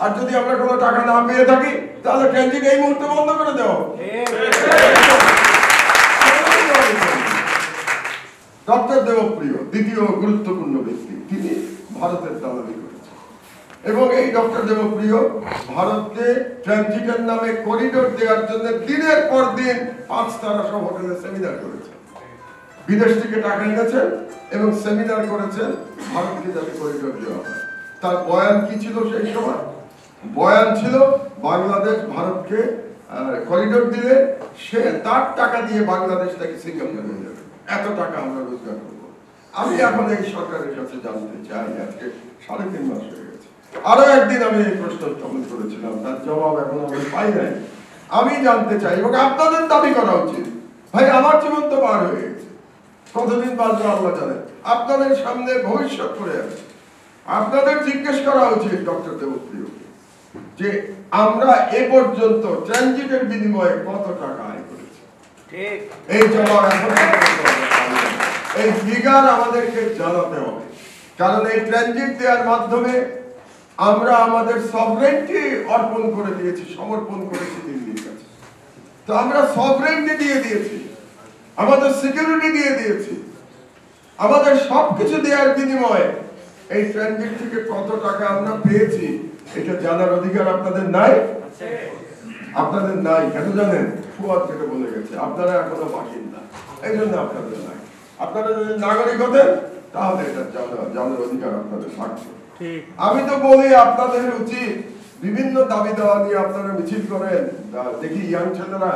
আর যদি আমরা কোনো টাকা না পেয়ে থাকি তাহলে ট্রানজিট এই মুহূর্তে বন্ধ করে দেওয়া হবে। ডক্টর দেবপ্রিয় দ্বিতীয় গুরুত্বপূর্ণ ব্যক্তি, তিনি ভারতের দালালি করেছেন এবং এই ডক্টর দেবপ্রিয় ভারতকে ট্রানজিটের নামে করিডোর দেওয়ার জন্য দিনের পর দিন 5 তারা সব হোটেলে সেমিনার করেছেন, বিদেশ থেকে টাকা এনেছেন এবং সেমিনার করেছেন ভারতকে যাতে করিডোর দেওয়া হয়। তার বয়ান কি ছিল সেই সময়? বয়ান ছিল বাংলাদেশ ভারতকে করিডোর দিলে সে তার টাকা দিয়ে বাংলাদেশটাকে সিঙ্গাপুর হয়ে যাবে, এত টাকা আমরা রোজগার করবো। আমি এখন এই সরকারের কাছে জানতে চাই, আজকে 3.5 মাস হয়ে গেছে, আরো একদিন আমি এই প্রশ্ন উত্থাপন করেছিলাম, তার জবাব এখন আমি পাই নাই। আমি জানতে চাই এবং আপনাদের দাবি করা উচিত, ভাই আমার জীবন তো পার হয়ে গেছে, কতদিন বাঁচবো আল্লাহ জানেন, আপনাদের সামনে ভবিষ্যৎ পড়ে আছে। আপনাদের জিজ্ঞেস করা উচিত ডক্টর দেবপ্রিয় যে আমরা এ পর্যন্ত ট্রানজিটের বিনিময়ে কত টাকা আয় করেছি। এই জবাব এখন এই ফিগার আমাদেরকে জানাতে হবে, কারণ এই ট্রানজিট দেওয়ার মাধ্যমে আমরা আমাদের সভরেন্টি অর্পণ করে দিয়েছি, সমর্পণ করেছি দিল্লির কাছে। তো আমরা সভরেন্টি দিয়ে দিয়েছি, আমাদের সিকিউরিটি দিয়ে দিয়েছি, আমাদের সবকিছু দেওয়ার বিনিময়ে এই ট্রানজিট থেকে কত টাকা আমরা পেয়েছি এটা জানার অধিকার আপনাদের নাই। আপনাদের নাই কেন জানেন? ফুয়াদ থেকে বলে গেছে আপনারা এখনো বাসিন্দা, এই জন্য আপনাদের নাই। আপনারা যদি নাগরিক হতেন তাহলে এটা জানার অধিকার আপনাদের থাকতো। আমি তো বলি আপনাদের উচিত বিভিন্ন দাবি দেওয়া নিয়ে আপনারা মিছিল করেন, দেখি ইয়াং ছেলেরা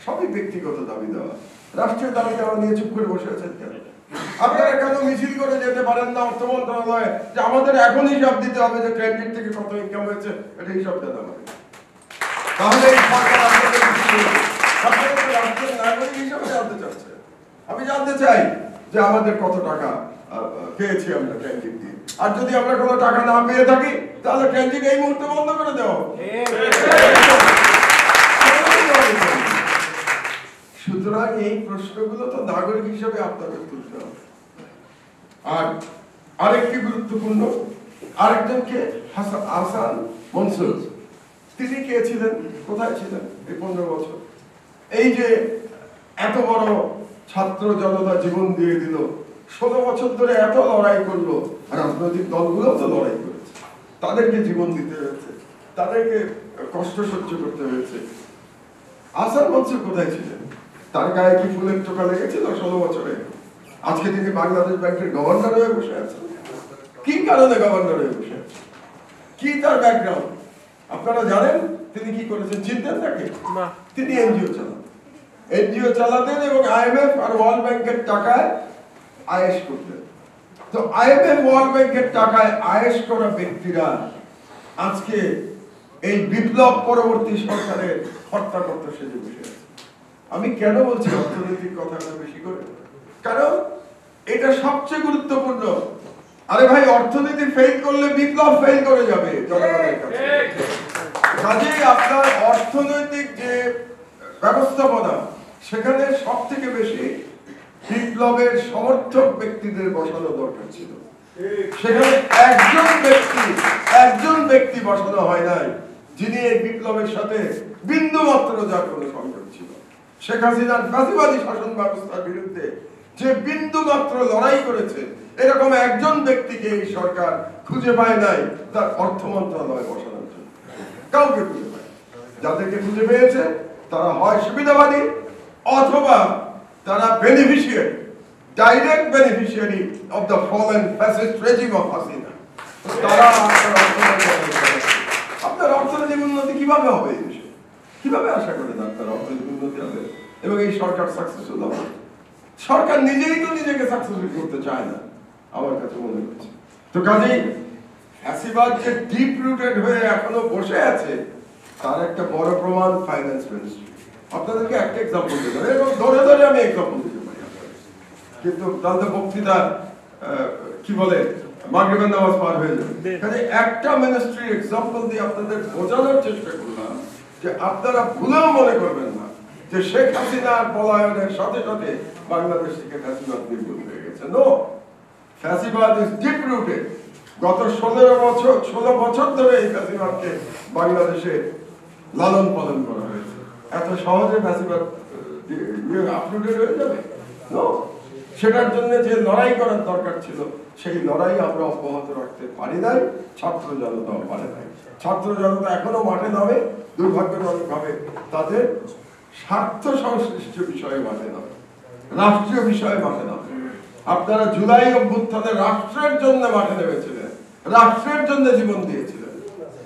সবই ব্যক্তিগত দাবি দেওয়া, রাষ্ট্রীয় দাবি দেওয়া নিয়ে চুপ করে বসে আছেন কেন? আপনারা কেন মিছিল করে যেতে পারেন না অর্থ মন্ত্রণালয়ে যে আমাদের এখন হিসাব দিতে হবে যে ট্রানজিট থেকে কত ইনকাম হয়েছে, এটা হিসাব দেওয়া হবে। তাহলে এই সরকার আপনাদের রাষ্ট্রের নাগরিক হিসাবে জানতে চাচ্ছে। আমি জানতে চাই যে আমাদের কত টাকা পেয়েছি আমরা ট্রানজিট দিয়ে, আর যদি আমরা কোনো টাকা না পেয়ে থাকি তাহলে ট্রানজিট এই মুহূর্তে বন্ধ করে দেওয়া হবে। সুতরাং এই প্রশ্নগুলো তো নাগরিক হিসেবে আপনাদের তুলতে হবে। আর আরেকটি গুরুত্বপূর্ণ, আরেকজনকে হাসান মনসুর, তিনি কে ছিলেন, কোথায় ছিলেন এই 15 বছর? এই যে এত বড় ছাত্র জনতা জীবন দিয়ে দিল, 16 বছর ধরে এত লড়াই করলো, রাজনৈতিক দলগুলো তো লড়াই করেছে, তাদেরকে জীবন দিতে হয়েছে, তাদেরকে কষ্ট সহ্য করতে হয়েছে। হাসান মনসুর কোথায় ছিলেন? তার গায়ে কি ফুলের টোকা লেগেছিল 16 বছরে? আজকে তিনি বাংলাদেশ ব্যাংকের গভর্নর হয়ে বসে আছেন। কি কারণে গভর্নর হয়ে বসে আছেন? কি তার ব্যাকগ্রাউন্ড আপনারা জানেন? তিনি কি করেছেন চিনতেন নাকি? তিনি এনজিও চালাতেন এবং আইএমএফ আর ওয়ার্ল্ড ব্যাংকের টাকায় আয়েশ করতেন। তো আইএমএফ ওয়ার্ল্ড ব্যাংকের টাকায় আয়েশ করা ব্যক্তিরা আজকে এই বিপ্লব পরবর্তী সরকারের হত্যা করতে সেজে বসে আছে। আমি কেন বলছি অর্থনৈতিক কথাটা বেশি করে? কারণ এটা সবচেয়ে গুরুত্বপূর্ণ। আরে ভাই, অর্থনীতি ফেল করলে বিপ্লব ফেল করে যাবে জনগণের কাছে। কাজেই আপনার অর্থনৈতিক যে ব্যবস্থাপনা, সেখানে সব থেকে বেশি বিপ্লবের সমর্থক ব্যক্তিদের বসানো দরকার ছিল। সেখানে একজন ব্যক্তি বসানো হয় নাই যিনি এই বিপ্লবের সাথে বিন্দু মাত্র যার কোনো সংযোগ ছিল। শেখ হাসিনার ফ্যাসিবাদী শাসন ব্যবস্থার বিরুদ্ধে যে বিন্দু মাত্র লড়াই করেছে, এরকম একজন ব্যক্তিকে এই সরকার খুঁজে পায় নাই তার অর্থ মন্ত্রণালয়ে বসানোর জন্য। কাউকে খুঁজে পায়। যাদেরকে খুঁজে পেয়েছে তারা হয় সুবিধাবাদী অথবা তারা beneficiary, direct beneficiary of the fallen fascist regime of Hasina. তারা আপনার অর্থনৈতিক উন্নতি কিভাবে হবে এই দেশে? কিভাবে আশা করেন আপনার অর্থনৈতিক উন্নতি হবে এবং এই সরকার সাকসেসফুল হবে? সরকার নিজেই তো নিজেকে সাকসেসফুল করতে চায় না আমার কাছে মনে হচ্ছে। তো কাজেই ফ্যাসিবাদ যে ডিপ রুটেড হয়ে এখনো বসে আছে তার একটা বড় প্রমাণ ফাইন্যান্স মিনিস্ট্রি। আপনাদেরকে একটা এক্সাম্পল দিতে পারি এবং ধরে ধরে আমি এক্সাম্পল দিতে পারি, কিন্তু তাহলে বক্তৃতা কি বলে মাগরিবের নামাজ পার হয়ে যাবে। কাজে একটা মিনিস্ট্রির এক্সাম্পল দিয়ে আপনাদের বোঝানোর চেষ্টা করলাম যে আপনারা ভুলেও মনে করবেন না যে শেখ হাসিনার পলায়নের সাথে সাথে বাংলাদেশ থেকে ফ্যাসিবাদ নির্মূল হয়ে গেছে। নো, ফ্যাসিবাদ ইজ ডিপ রুটেড গত 16 বছর ধরে এই ফ্যাসিবাদকে বাংলাদেশে লালন পালন করা হয়েছে। এত সহজে ফ্যাসিবাদ আপলোডেড হয়ে যাবে? সেটার জন্য যে লড়াই করার দরকার ছিল, সেই লড়াই আমরা অব্যাহত রাখতে পারি নাই, ছাত্র জনতাও পারে নাই। ছাত্র জনতা এখনো মাঠে নামে, দুর্ভাগ্যজনকভাবে তাদের স্বার্থ সংশ্লিষ্ট বিষয়ে মাঠে নামে, রাষ্ট্রীয় বিষয়ে মাঠে নামে। আপনারা জুলাই অভ্যুত্থানে রাষ্ট্রের জন্য মাঠে নেমেছিলেন, রাষ্ট্রের জন্য জীবন দিয়েছিলেন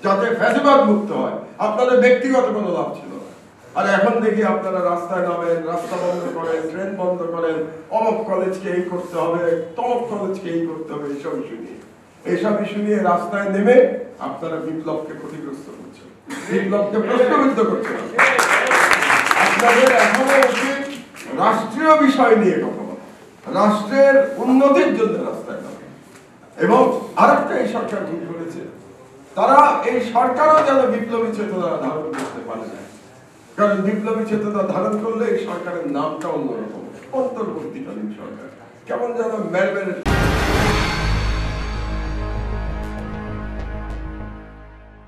যাতে ফ্যাসিবাদ মুক্ত হয়। আপনাদের ব্যক্তিগত কোনো লাভ ছিল না। আর এখন দেখি আপনারা রাস্তায় নামেন, রাস্তা বন্ধ করেন, ট্রেন বন্ধ করেন, অমুক কলেজকে এই করতে হবে, তমুক কলেজকে এই করতে হবে, এইসব ইস্যু নিয়ে রাস্তায় নেমে আপনারা বিপ্লবকে ক্ষতিগ্রস্ত করছেন, বিপ্লবকে প্রশ্নবিদ্ধ করছেন। আপনাদের এখনো উচিত রাষ্ট্রীয় বিষয় নিয়ে কথা বলা, রাষ্ট্রের উন্নতির জন্য রাস্তায় নামে। এবং আরেকটা এই সরকার ভুল করেছে, তারা এই সরকারও যেন বিপ্লবী চেতনা ধারণ করতে পারে না। কারণ বিপ্লবী চেতনা ধারণ করলে এই সরকারের নামটা অন্যরকম, অন্তর্বর্তীকালীন সরকার, কেমন যেন মেরবের